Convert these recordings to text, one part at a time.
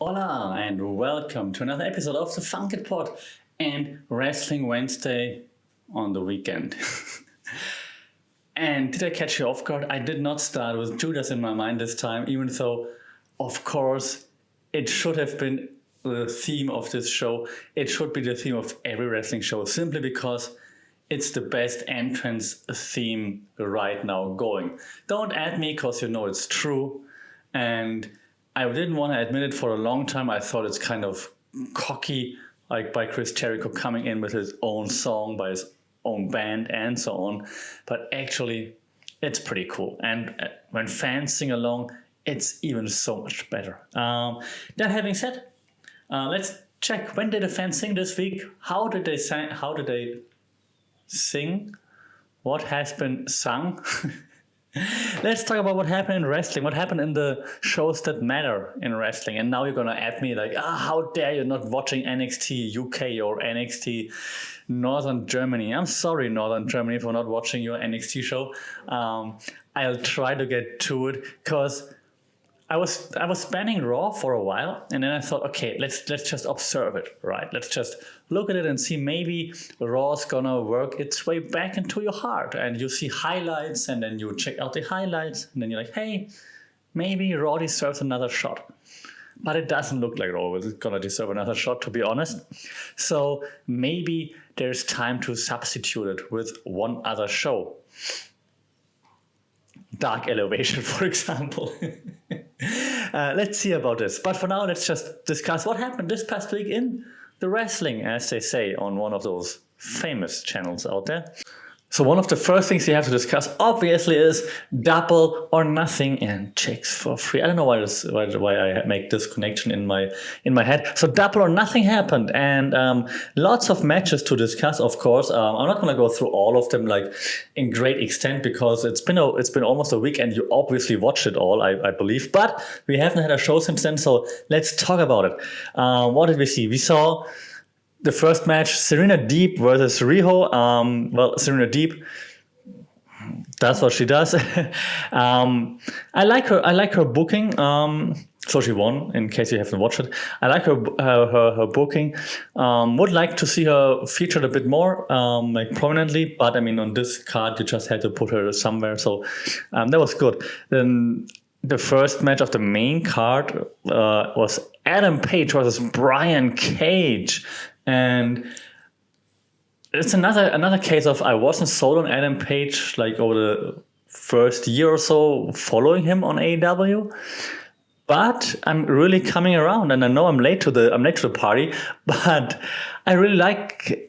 Hola and welcome to another episode of the Funk It Pod and Wrestling Wednesday on the weekend. And did I catch you off guard? I did not start with Judas in my mind this time, even though, of course, it should have been the theme of this show. It should be the theme of every wrestling show, simply because it's the best entrance theme right now going. Don't at me, because you know it's true. And I didn't want to admit it for a long time. I thought it's kind of cocky, like by Chris Jericho coming in with his own song, by his own band and so on. But actually, it's pretty cool. And when fans sing along, it's even so much better. That having said, let's check. When did the fans sing this week? How did they sing? What has been sung? Let's talk about what happened in wrestling, what happened in the shows that matter in wrestling. And now you're going to at me like, how dare you not watching NXT UK or NXT Northern Germany. I'm sorry, Northern Germany, for not watching your NXT show. I'll try to get to it because I was spanning Raw for a while, and then I thought, okay, let's just observe it, right? Let's just look at it and see maybe Raw's gonna work its way back into your heart, and you see highlights, and then you check out the highlights, and then you're like, hey, maybe Raw deserves another shot. But it doesn't look like Raw is gonna deserve another shot, to be honest. So maybe there's time to substitute it with one other show. Dark Elevation, for example. Let's see about this. But for now, let's just discuss what happened this past week in the wrestling, as they say on one of those famous channels out there. So one of the first things you have to discuss, obviously, is Double or Nothing and chicks for free. I don't know why I make this connection in my head. So Double or Nothing happened, and lots of matches to discuss. Of course, I'm not going to go through all of them like in great extent because it's been almost a week, and you obviously watched it all, I believe. But we haven't had a show since then, so let's talk about it. What did we see? We saw the first match, Serena Deeb versus Riho. Well, Serena Deeb, that's what she does. I like her booking. So she won, in case you haven't watched it. I like her booking. Would like to see her featured a bit more, like prominently. But I mean, on this card, you just had to put her somewhere. So that was good. Then the first match of the main card was Adam Page versus Brian Cage. And it's another case of I wasn't sold on Adam Page like over the first year or so following him on AEW, but I'm really coming around, and I know I'm late to the party, but I really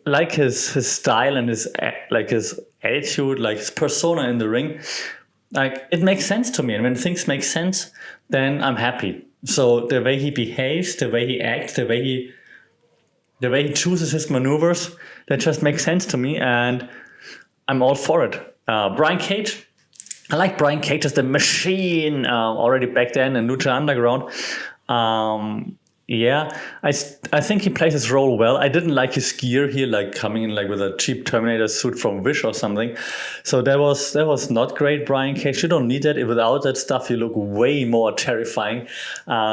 like his style and his attitude, like his persona in the ring. Like, it makes sense to me, and when things make sense, then I'm happy. So the way he behaves, the way he acts, the way he chooses his maneuvers, that just makes sense to me, and I'm all for it. Brian Cage, I like Brian Cage as the Machine already back then in Lucha Underground. Yeah, I think he plays his role well. I didn't like his gear here, like coming in like with a cheap Terminator suit from Wish or something. So that was not great, Brian Cage. You don't need that. Without that stuff, you look way more terrifying.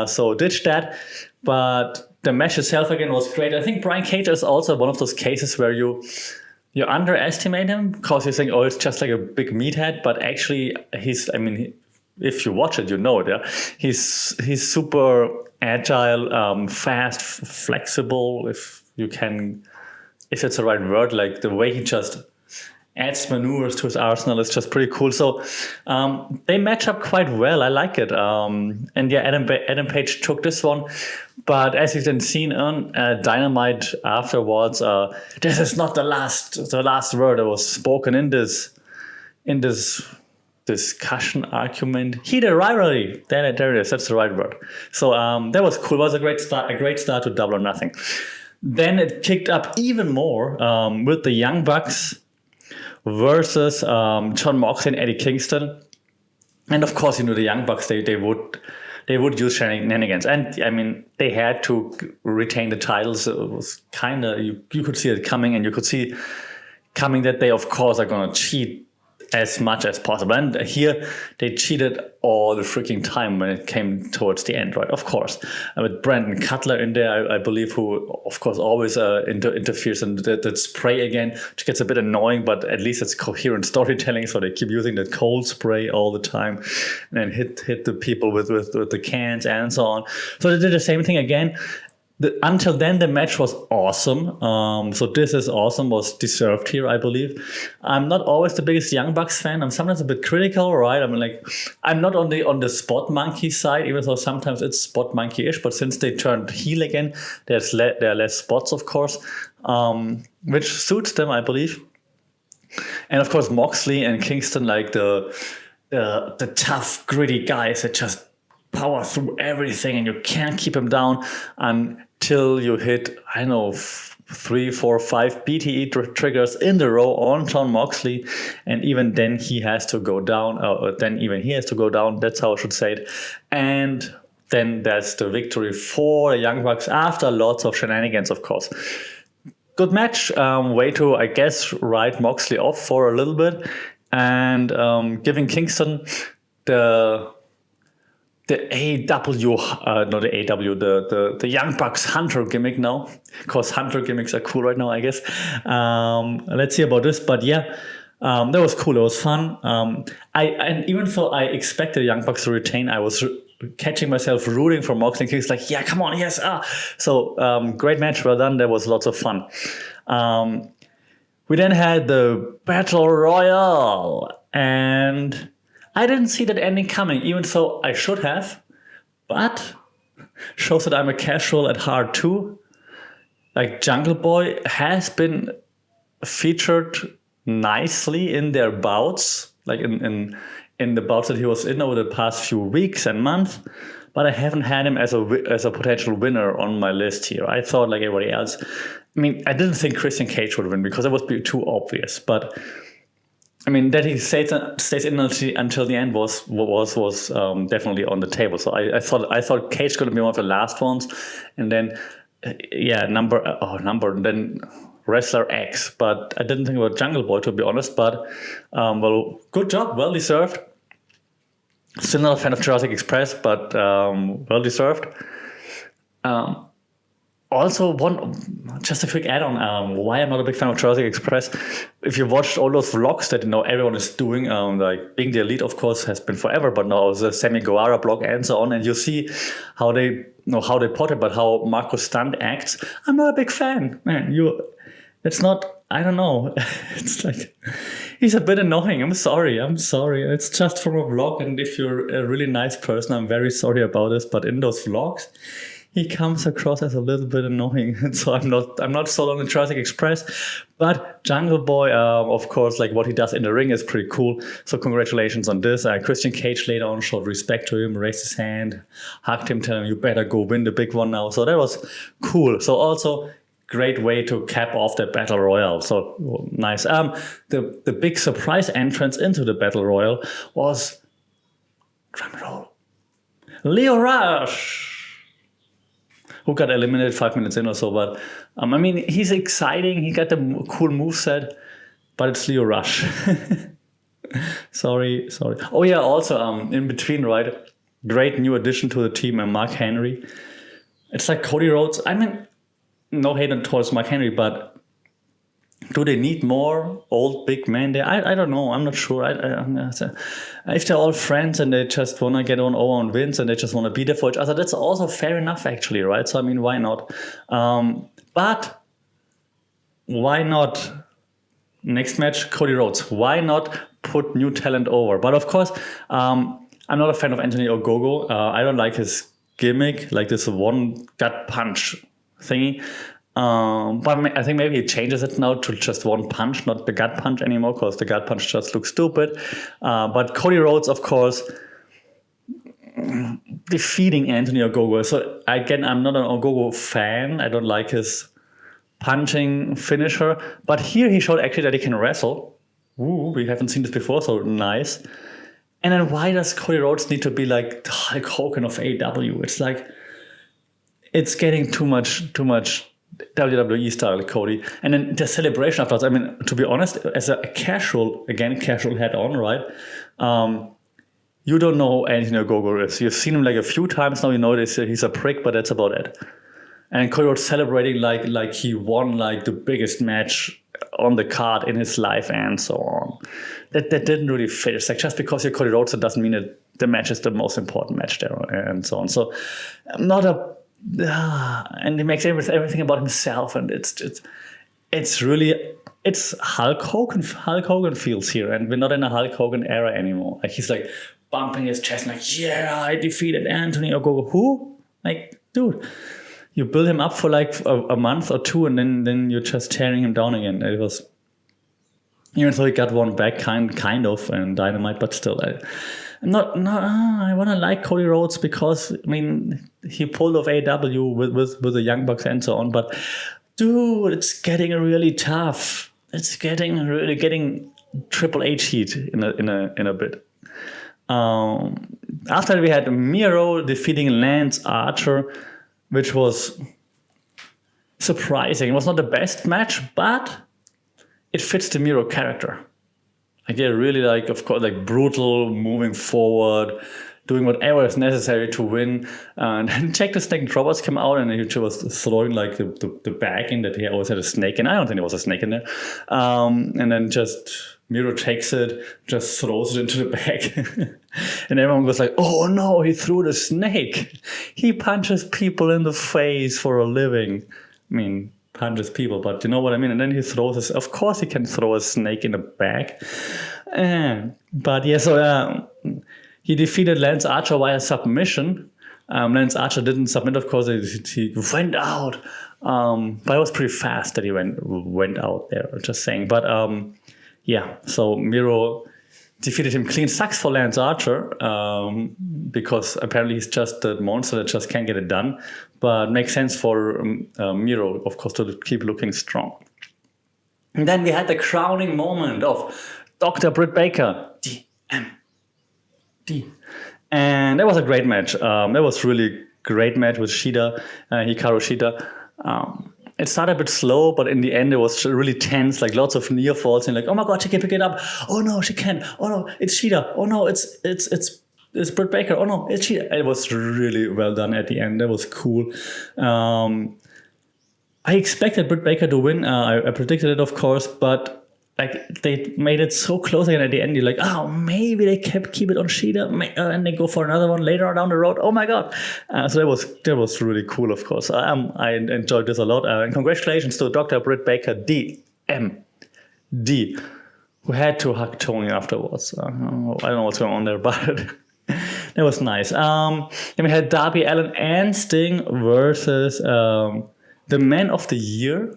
So ditch that. But the match itself again was great. I think Brian Cage is also one of those cases where you underestimate him because you think, oh, it's just like a big meathead, but actually if you watch it, you know it. Yeah, he's super agile, fast, flexible. If it's the right word, like the way he just adds maneuvers to his arsenal is just pretty cool. So they match up quite well. I like it. And yeah, Adam Page took this one. But as you can see on Dynamite afterwards, this is not the last word that was spoken in this discussion, argument, heated rivalry. There it is. That's the right word. So that was cool. It was a great start to Double or Nothing. Then it kicked up even more with the Young Bucks versus Jon Moxley and Eddie Kingston. And of course, the Young Bucks, they would use shenanigans. And I mean, they had to retain the titles. It was kind of, you could see it coming, and you could see coming that they, of course, are going to cheat as much as possible. And here they cheated all the freaking time when it came towards the end, right? Of course, with Brandon Cutler in there, I believe, who of course always interferes and that spray again, which gets a bit annoying, but at least it's coherent storytelling. So they keep using the cold spray all the time, and then hit the people with the cans and so on. So they did the same thing again. Until then, the match was awesome. So this is awesome, was deserved here, I believe. I'm not always the biggest Young Bucks fan. I'm sometimes a bit critical, right? I'm not on the spot monkey side, even though sometimes it's spot monkey-ish. But since they turned heel again, there are less spots, of course, which suits them, I believe. And of course, Moxley and Kingston, like the tough, gritty guys that just power through everything, and you can't keep him down until you hit, 3, 4, 5 BTE triggers in the row on Jon Moxley, and even then he has to go down, that's how I should say it. And then that's the victory for the Young Bucks after lots of shenanigans, of course. Good match, way to, I guess, write Moxley off for a little bit, and giving Kingston the Young Bucks Hunter gimmick now, because Hunter gimmicks are cool right now, I guess. Let's see about this, but yeah, that was cool. It was fun. And even though I expected Young Bucks to retain, I was catching myself rooting for Moxley and Kingston, like, yeah, come on, yes. So great match, well done. There was lots of fun. We then had the Battle Royale, and I didn't see that ending coming, even though I should have, but shows that I'm a casual at heart too. Like, Jungle Boy has been featured nicely in their bouts, like in the bouts that he was in over the past few weeks and months, but I haven't had him as a potential winner on my list here. I thought, like everybody else, I didn't think Christian Cage would win because it would be too obvious, but that he stays in until the end was definitely on the table. So I thought Cage could be one of the last ones, and then then Wrestler X. But I didn't think about Jungle Boy, to be honest. But well, good job, well deserved. Still not a fan of Jurassic Express, but well deserved. Also, just a quick add-on, why I'm not a big fan of Jurassic Express. If you watched all those vlogs that everyone is doing, like Being the Elite, of course, has been forever, but now the Sammy Guevara blog and so on, and you see how they put it, but how Marco Stunt acts. I'm not a big fan, man. It's not. I don't know. It's like he's a bit annoying. I'm sorry. It's just from a vlog, and if you're a really nice person, I'm very sorry about this. But in those vlogs, he comes across as a little bit annoying, and so I'm not sold on the Jurassic Express. But Jungle Boy, of course, like what he does in the ring is pretty cool. So congratulations on this. Christian Cage later on showed respect to him, raised his hand, hugged him, telling him, "You better go win the big one now." So that was cool. So also great way to cap off the Battle Royale. So nice. The big surprise entrance into the Battle Royale was, drum roll, Lio Rush, who got eliminated 5 minutes in or so. But he's exciting. He got the cool moveset, but it's Lio Rush. sorry. Oh yeah, also in between, right? Great new addition to the team, Mark Henry. It's like Cody Rhodes. No hate towards Mark Henry, but do they need more old big men there? I don't know. I'm not sure. If they're all friends and they just want to get over on Vince and they just want to be there for each other, that's also fair enough, actually, right? So, why not? But why not? Next match, Cody Rhodes. Why not put new talent over? But of course, I'm not a fan of Anthony Ogogo. I don't like his gimmick, like this one gut punch thingy. But I think maybe he changes it now to just one punch, not the gut punch anymore, because the gut punch just looks stupid. But Cody Rhodes, of course, defeating Anthony Ogogo. So again, I'm not an Ogogo fan. I don't like his punching finisher. But here he showed actually that he can wrestle. Ooh, we haven't seen this before, so nice. And then why does Cody Rhodes need to be like the Hulk Hogan of AEW? It's like, it's getting too much WWE style Cody, and then the celebration afterwards. I mean, to be honest, as a casual hat on, right? You don't know anything about Gogo is. You've seen him like a few times now. You know he's a prick, but that's about it. And Cody Rhodes celebrating like he won like the biggest match on the card in his life and so on. That didn't really fit. It's like just because you're Cody Rhodes, it doesn't mean that the match is the most important match there and so on. So I'm not a and he makes everything about himself, and it's really Hulk Hogan feels here, and we're not in a Hulk Hogan era anymore. Like he's like bumping his chest, like, yeah, I defeated Anthony Ogogo. Who? Like, dude, you build him up for like a month or two, and then you're just tearing him down again. It was, even though he got one back kind of and Dynamite, but still, I want to like Cody Rhodes because, I mean, he pulled off AEW with the Young Bucks and so on, but dude, it's getting really tough. It's getting Triple H heat in a bit. After we had Miro defeating Lance Archer, which was surprising. It was not the best match, but it fits the Miro character. Like they're really like, of course, like brutal, moving forward, doing whatever is necessary to win. And then Jack the Snake Roberts came out and he was throwing like the bag in that he always had a snake in. I don't think there was a snake in there. And then just Miro takes it, just throws it into the bag. And everyone goes like, oh no, he threw the snake. He punches people in the face for a living. I mean, punches people, but you know what I mean? And then he throws of course he can throw a snake in a bag. But yeah, so he defeated Lance Archer via submission. Lance Archer didn't submit, of course, he went out. But it was pretty fast that he went out there, just saying. But yeah, so Miro defeated him clean. Sucks for Lance Archer because apparently he's just a monster that just can't get it done. But makes sense for Miro, of course, to keep looking strong. And then we had the crowning moment of Dr. Britt Baker, DMD. And that was a great match. That was really great match with Hikaru Shida. It started a bit slow, but in the end it was really tense, like lots of near falls and like, oh my God, she can pick it up. Oh no, she can. Oh no, it's Shida. Oh no, it's Britt Baker. Oh no, it's Shida. It was really well done at the end. That was cool. I expected Britt Baker to win. I predicted it, of course, but like they made it so close again at the end. You're like, oh, maybe they keep it on Shida, and they go for another one later down the road. Oh my God! So that was really cool. Of course, I enjoyed this a lot. And congratulations to Dr. Britt Baker, DMD, who had to hug Tony afterwards. I don't know what's going on there, but that was nice. Then we had Darby Allin and Sting versus the Man of the Year.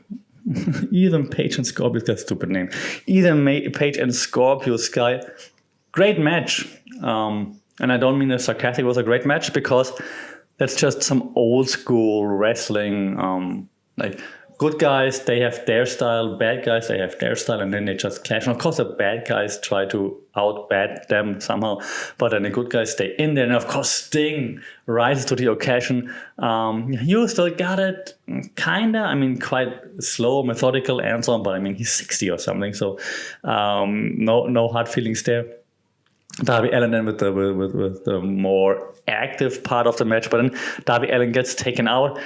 Ethan Page and Scorpio, that's a stupid name. Ethan Page and Scorpio Sky. Great match. And I don't mean it sarcastic, it was a great match because that's just some old school wrestling. Like good guys, they have their style, bad guys, they have their style, and then they just clash. And of course, the bad guys try to out-bad them somehow, but then the good guys stay in there. And of course, Sting rises to the occasion. You still got it, kinda. I mean, quite slow, methodical, and so on. But I mean, he's 60 or something, so no hard feelings there. Darby Allin then with the more active part of the match, but then Darby Allin gets taken out,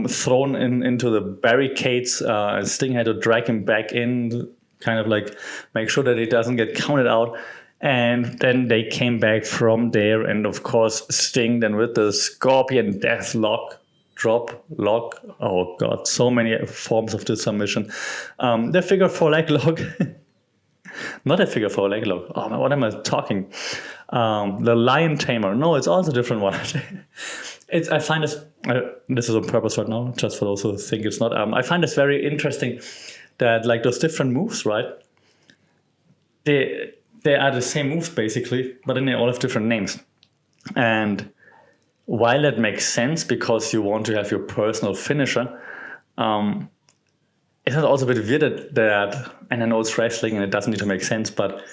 thrown into the barricades. Sting had to drag him back in, kind of like make sure that he doesn't get counted out. And then they came back from there, and of course Sting then with the Scorpion Death Lock, drop lock. Oh God, so many forms of this submission. The figure 4 leg lock. Not a figure 4 leg lock. Oh man, what am I talking? The Lion Tamer. No, it's also a different one. I find this. This is on purpose right now, just for those who think it's not. I find this very interesting that like those different moves, right? They are the same moves basically, but then they all have different names. And while that makes sense because you want to have your personal finisher, it's also a bit weird that, and I know it's wrestling and it doesn't need to make sense, but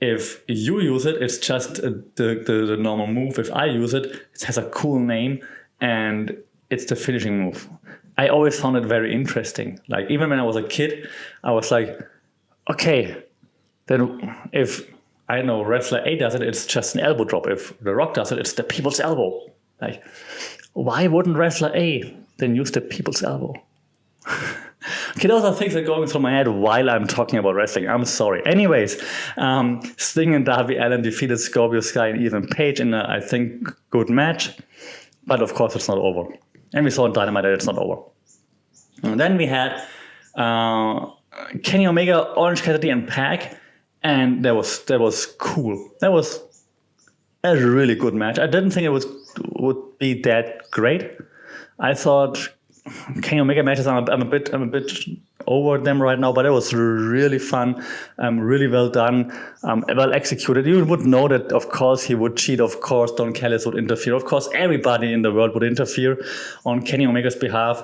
if you use it, it's just the normal move. If I use it, it has a cool name and it's the finishing move. I always found it very interesting. Like even when I was a kid, I was like, okay, then if I don't know wrestler A does it, it's just an elbow drop. If The Rock does it, it's the people's elbow. Like, why wouldn't wrestler A then use the people's elbow? Okay, those are things that are going through my head while I'm talking about wrestling. I'm sorry. Anyways, Sting and Darby Allin defeated Scorpio Sky and Ethan Page in a, I think, good match. But of course, it's not over. And we saw in Dynamite that it's not over. And then we had Kenny Omega, Orange Cassidy, and Pac. And that was cool. That was a really good match. I didn't think it would be that great. I thought Kenny Omega matches, I'm a bit over them right now, but it was really fun, really well done, well executed. You would know that, of course, he would cheat. Of course, Don Callis would interfere. Of course, everybody in the world would interfere on Kenny Omega's behalf.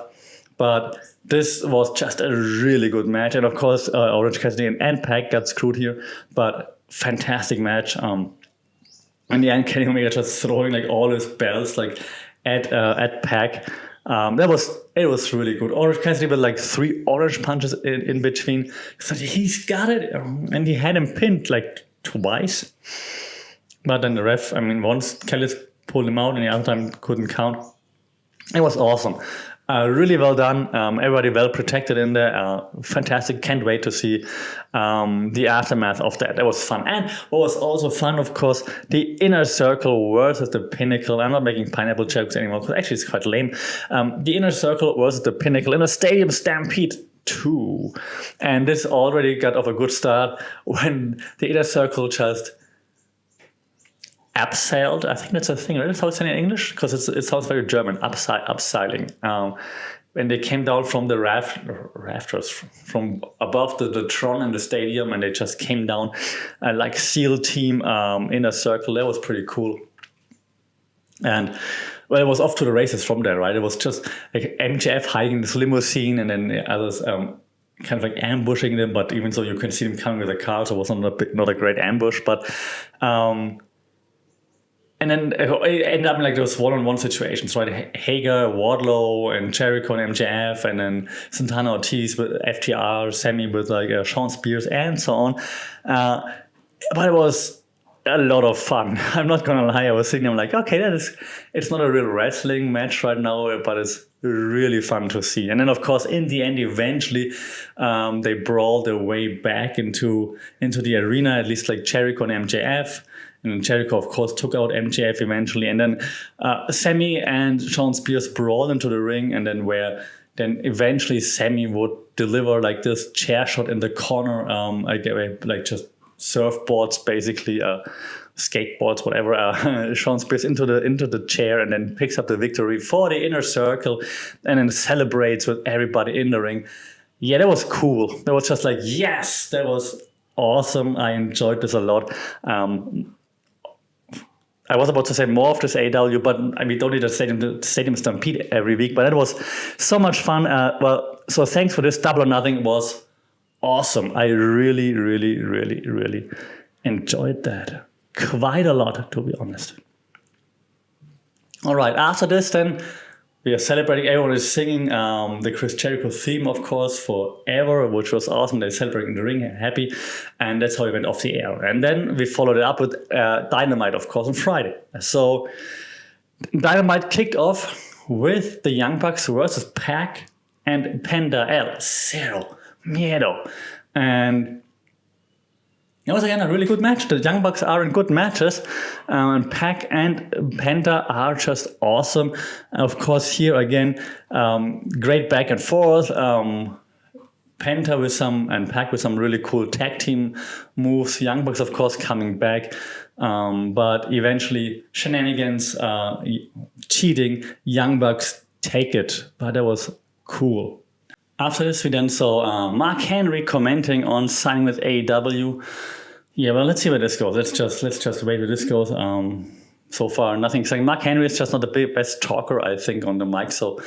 But this was just a really good match. And of course, Orange Cassidy and Pac got screwed here, but fantastic match. In the end, Kenny Omega just throwing like all his belts like at Pac. It was really good. Orange Cassidy with like 3 orange punches in between. So he's got it, and he had him pinned like twice. But then the ref, once Callis pulled him out, and the other time couldn't count. It was awesome. Really well done. Everybody well protected in there. Fantastic. Can't wait to see the aftermath of that. That was fun. And what was also fun, of course, the Inner Circle versus the Pinnacle. I'm not making pineapple jokes anymore because actually it's quite lame. The Inner Circle versus the Pinnacle in a Stadium Stampede 2. And this already got off a good start when the Inner Circle just abseiled. I think that's a thing, right? That's how it's in English, because it sounds very German. Abseiling. When they came down from the rafters from above the Tron in the stadium, and they just came down like SEAL team in a circle. That was pretty cool. And well, it was off to the races from there, right? It was just like MJF hiding this limousine, and then the others kind of like ambushing them. But even so, you can see them coming with a car, so it was not a great ambush. But and then it ended up in like those one-on-one situations, right? Hager, Wardlow, and Jericho and MJF, and then Santana Ortiz with FTR, Sammy with like Sean Spears, and so on. But it was a lot of fun. I'm not gonna lie. I was thinking, I'm like, okay, it's not a real wrestling match right now, but it's really fun to see. And then, of course, in the end, eventually, they brawled their way back into the arena. At least like Jericho and MJF. And Jericho, of course, took out MJF eventually. And then Sammy and Sean Spears brawled into the ring. And then eventually Sammy would deliver like this chair shot in the corner, like just surfboards, basically, skateboards, whatever. Sean Spears into the chair, and then picks up the victory for the Inner Circle, and then celebrates with everybody in the ring. Yeah, that was cool. That was just like, yes, that was awesome. I enjoyed this a lot. I was about to say more of this AEW, but we don't need a stadium stampede every week. But it was so much fun. So thanks for this. Double or Nothing was awesome. I really, really, really, really enjoyed that. Quite a lot, to be honest. All right, after this then, we are celebrating. Everyone is singing the Chris Jericho theme, of course, forever, which was awesome. They're celebrating the ring, happy. And that's how we went off the air. And then we followed it up with Dynamite, of course, on Friday. So Dynamite kicked off with the Young Bucks versus Pac and Penta El Cero Miedo. And it was again a really good match. The Young Bucks are in good matches, and Pac and Penta are just awesome. Of course, here again, great back and forth. Penta with some and Pac with some really cool tag team moves. Young Bucks, of course, coming back, but eventually shenanigans, cheating. Young Bucks take it, but that was cool. After this, we then saw Mark Henry commenting on signing with AEW. Yeah, well, let's see where this goes. Let's just wait where this goes. So far, nothing exciting. Mark Henry is just not the best talker, I think, on the mic. So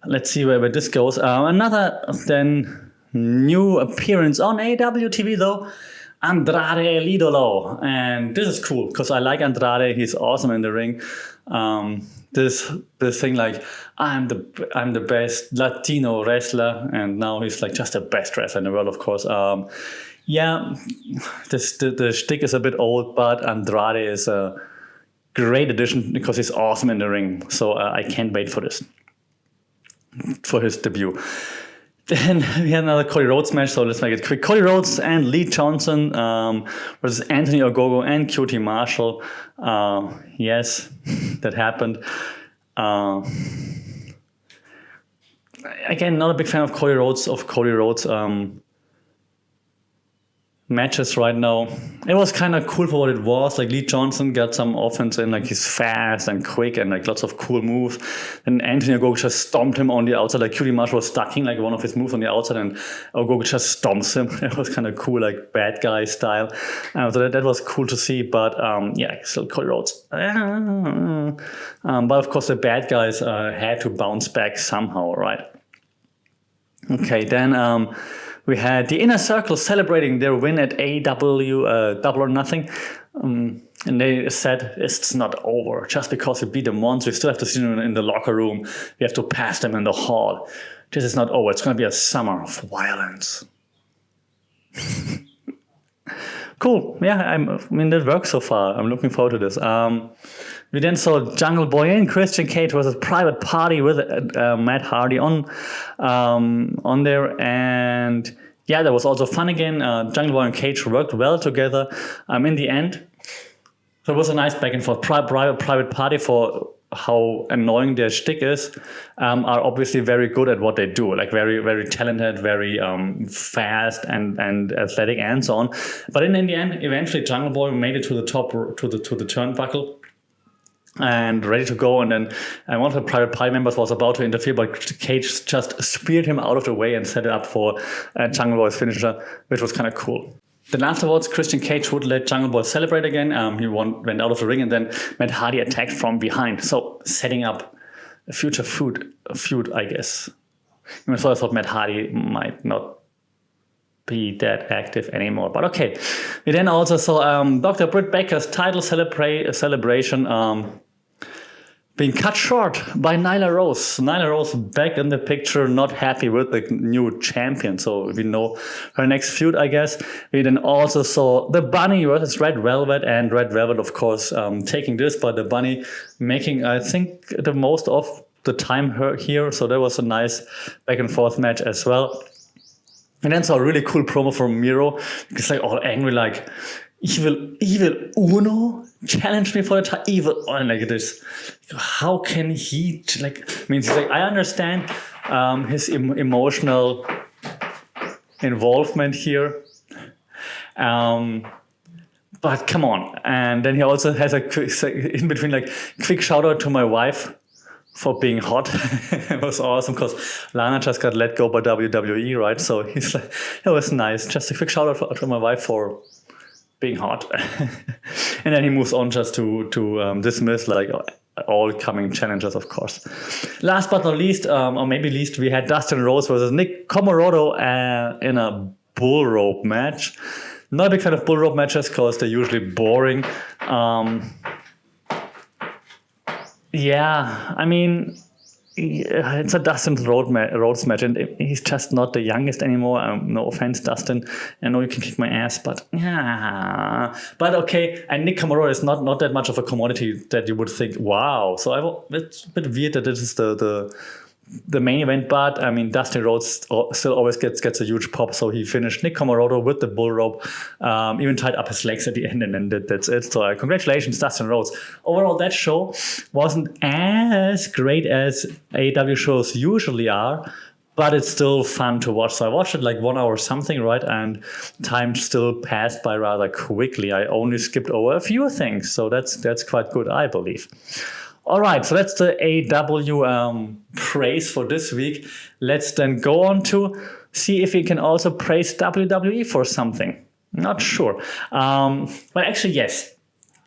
let's see where this goes. Another then new appearance on AEW TV, though. Andrade El Idolo. And this is cool because I like Andrade. He's awesome in the ring. This thing like I'm the best Latino wrestler, and now he's like just the best wrestler in the world, of course. Yeah, the shtick is a bit old, but Andrade is a great addition because he's awesome in the ring. So I can't wait for his debut. Then we had another Cody Rhodes match, so let's make it quick. Cody Rhodes and Lee Johnson versus Anthony Ogogo and QT Marshall. Yes, that happened. Again, not a big fan of Cody Rhodes matches right now. It was kind of cool for what it was. Like Lee Johnson got some offense in, like he's fast and quick and like lots of cool moves. And Anthony Ogogo just stomped him on the outside. Like QT Marshall was stacking like one of his moves on the outside, and Ogogo just stomps him. It was kind of cool, like bad guy style. So that was cool to see. But yeah, still Cody Rhodes. But of course the bad guys had to bounce back somehow, right? Okay, then we had the Inner Circle celebrating their win at AEW Double or Nothing. And they said, it's not over. Just because we beat them once, we still have to see them in the locker room. We have to pass them in the hall. This is not over. It's going to be a summer of violence. Cool. Yeah, I mean, that works so far. I'm looking forward to this. We then saw Jungle Boy and Christian Cage versus Private Party with Matt Hardy on there, and yeah, that was also fun again. Jungle Boy and Cage worked well together. In the end, there was a nice back and forth. Private Party, for how annoying their shtick is, are obviously very good at what they do. Like very, very talented, very fast and athletic and so on. But in the end, eventually Jungle Boy made it to the top, to the turnbuckle, and ready to go, and then one of the Private Party members was about to interfere, but Cage just speared him out of the way and set it up for Jungle Boy's finisher, which was kind of cool. Then afterwards, Christian Cage would let Jungle Boy celebrate again. He went out of the ring, and then Matt Hardy attacked from behind, so setting up a future feud, I guess. So I thought Matt Hardy might not be that active anymore, but okay. We then also saw Dr. Britt Baker's title celebration being cut short by Nyla Rose. Nyla Rose back in the picture, not happy with the new champion, so we know her next feud, I guess. We then also saw the Bunny versus Red Velvet, and Red Velvet, of course, taking this, but the Bunny making, I think, the most of the time here, so that was a nice back and forth match as well. And then saw a really cool promo from Miro. He's like all angry, like, evil Uno challenged me for the title. Evil, and like this. How can he, like, I mean, he's like, I understand his emotional involvement here. But come on. And then he also has a quick, in between, like, quick shout out to my wife for being hot. It was awesome because Lana just got let go by WWE, right? So he's like, it was nice. Just a quick shout out to my wife for being hot. And then he moves on just to dismiss like all coming challengers, of course. Last but not least, or maybe least, we had Dustin Rhodes versus Nick Comoroto in a bull rope match. Not a big fan of bull rope matches because they're usually boring. Yeah, I mean, it's a Dustin Rhodes match, and he's just not the youngest anymore. No offense, Dustin. I know you can kick my ass, but yeah. But okay, and Nick Comoroto is not that much of a commodity that you would think, wow. So it's a bit weird that this is the main event, but I mean, Dustin Rhodes still always gets a huge pop, so he finished Nick Comoroto with the bull rope, even tied up his legs at the end, and then that's it. So congratulations, Dustin Rhodes. Overall, that show wasn't as great as AEW shows usually are, but it's still fun to watch. So I watched it like 1 hour something, right? And time still passed by rather quickly. I only skipped over a few things, so that's quite good, I believe. All right, so that's the AEW praise for this week. Let's then go on to see if we can also praise WWE for something. Not sure. But actually, yes.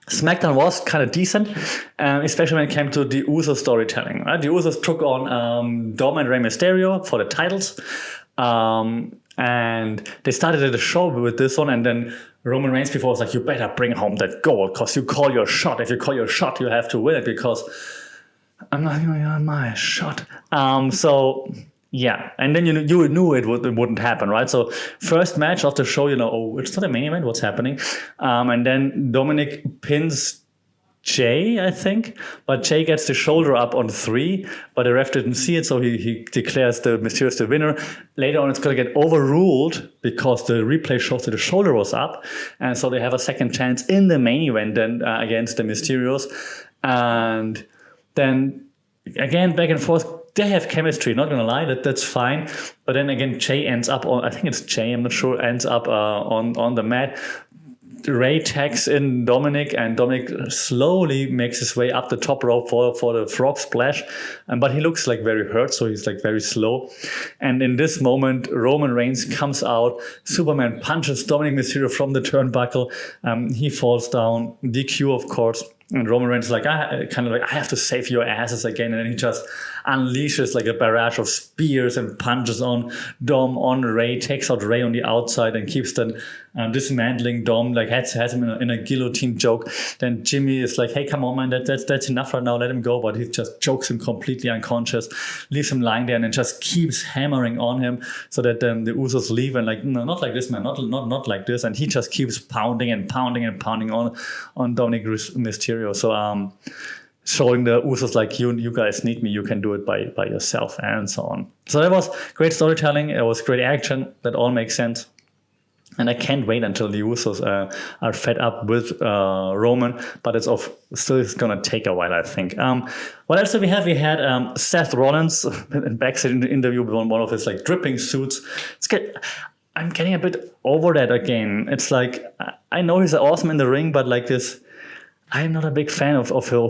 SmackDown was kind of decent, especially when it came to the Usos storytelling. Right? The Usos took on Dom and Rey Mysterio for the titles. And they started the show with this one, and then Roman Reigns before was like, you better bring home that gold because you call your shot. If you call your shot, you have to win it because I'm not going on my shot. So yeah, and then you knew it wouldn't happen, right? So first match of the show, oh, it's not a main event. What's happening? And then Dominic pins Jay, I think, but Jay gets the shoulder up on 3, but the ref didn't see it, so he declares the Mysterio's the winner. Later on, it's going to get overruled because the replay shows that the shoulder was up, and so they have a second chance in the main event then against the Mysterios, and then again back and forth. They have chemistry, not gonna lie, that's fine. But then again, Jay ends up on, I think it's Jay, I'm not sure, ends up on the mat. Ray tags in Dominic, and Dominic slowly makes his way up the top rope for the frog splash, but he looks like very hurt, so he's like very slow. And in this moment, Roman Reigns comes out, Superman punches Dominic Mysterio from the turnbuckle, he falls down, DQ of course, and Roman Reigns is like, I have to save your asses again, and then he just unleashes like a barrage of spears and punches on Dom, on Ray, takes out Ray on the outside and keeps then dismantling Dom, like has him in a guillotine choke. Then Jimmy is like, hey, come on, man, that's enough right now, let him go. But he just chokes him completely unconscious, leaves him lying there, and then just keeps hammering on him so that then the Usos leave and like, no, not like this, man, not like this. And he just keeps pounding and pounding and pounding on Dominic Mysterio. So showing the Usos like, you guys need me, you can do it by yourself, and so on. So that was great storytelling, it was great action, that all makes sense. And I can't wait until the Usos are fed up with Roman, but it's going to take a while, I think. What else do we have? We had Seth Rollins in backstage interview with one of his like dripping suits. I'm getting a bit over that again. It's like, I know he's awesome in the ring, but like this, I'm not a big fan of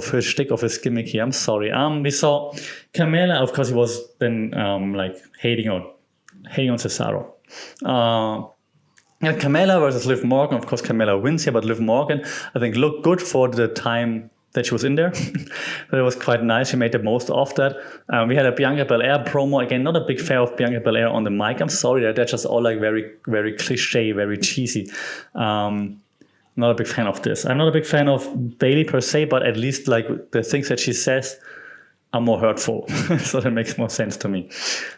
his shtick, of his gimmick here. I'm sorry. We saw Carmella, of course, he was then like hating on Cesaro. And Carmella versus Liv Morgan. Of course, Carmella wins here, but Liv Morgan, I think, looked good for the time that she was in there. But it was quite nice. She made the most of that. We had a Bianca Belair promo. Again, not a big fan of Bianca Belair on the mic. I'm sorry, that's just all like very, very cliche, very cheesy. Not a big fan of this. I'm not a big fan of Bayley per se, but at least like the things that she says are more hurtful. So that makes more sense to me.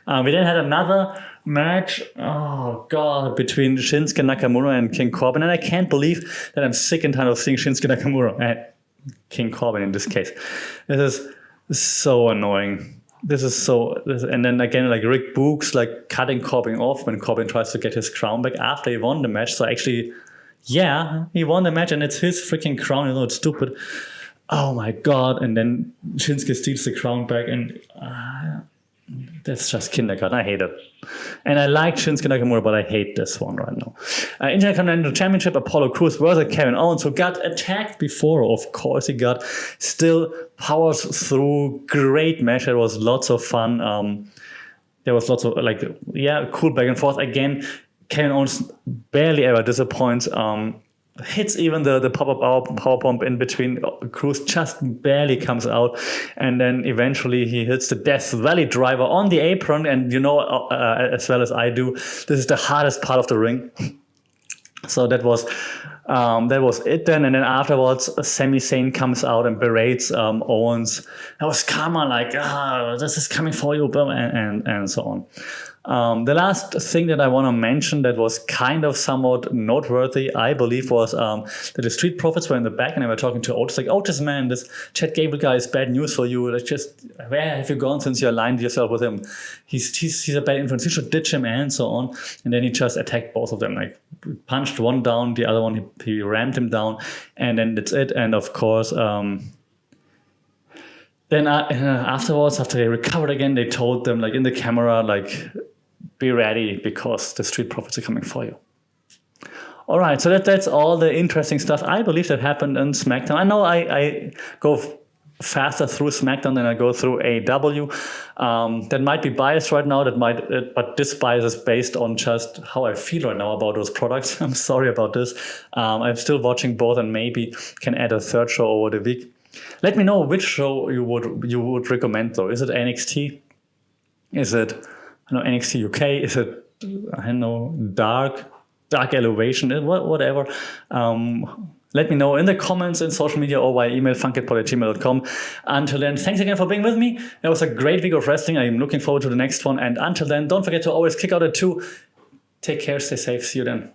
We then had another match, oh god, between Shinsuke Nakamura and King Corbin. And I can't believe that I'm sick and tired of seeing Shinsuke Nakamura and King Corbin in this case. This is so annoying. And then again, like Rick Books like cutting Corbin off when Corbin tries to get his crown back after he won the match. So actually, yeah, he won the match and it's his freaking crown. It's stupid. Oh my god. And then Shinsuke steals the crown back, and that's just kindergarten. I hate it. And I like Shinsuke Nakamura, but I hate this one right now. Intercontinental Championship, Apollo Crews versus Kevin Owens, who got attacked before. Of course he got. Still powers through. Great match. It was lots of fun. There was lots of cool back and forth. Again, Kevin Owens barely ever disappoints. Hits even the pop-up power bomb in between. Crews just barely comes out, and then eventually he hits the Death Valley driver on the apron. And as well as I do, this is the hardest part of the ring. So that was it then. And then afterwards, Sami Zayn comes out and berates Owens. That was karma, like, this is coming for you, and so on. The last thing that I want to mention that was kind of somewhat noteworthy, I believe, was that the Street Profits were in the back and they were talking to Otis, like, Otis, man, this Chad Gable guy is bad news for you. Like, just, where have you gone since you aligned yourself with him? He's a bad influence. You should ditch him, and so on. And then he just attacked both of them, like punched one down, the other one he rammed him down, and then that's it. And of course, then afterwards, after they recovered again, they told them, like in the camera, like, be ready because the Street Profits are coming for you. All right, so that's all the interesting stuff I believe that happened in SmackDown. I know I go faster through SmackDown than I go through AEW. That might be biased right now. But this bias is based on just how I feel right now about those products. I'm sorry about this. I'm still watching both and maybe can add a third show over the week. Let me know which show you would recommend though. Is it NXT? Is it NXT UK? Is it, I don't know, Dark? Dark Elevation, whatever. Let me know in the comments, in social media, or via email, funkitpod@gmail.com. Until then, thanks again for being with me. It was a great week of wrestling. I'm looking forward to the next one. And until then, don't forget to always kick out at 2. Take care, stay safe. See you then.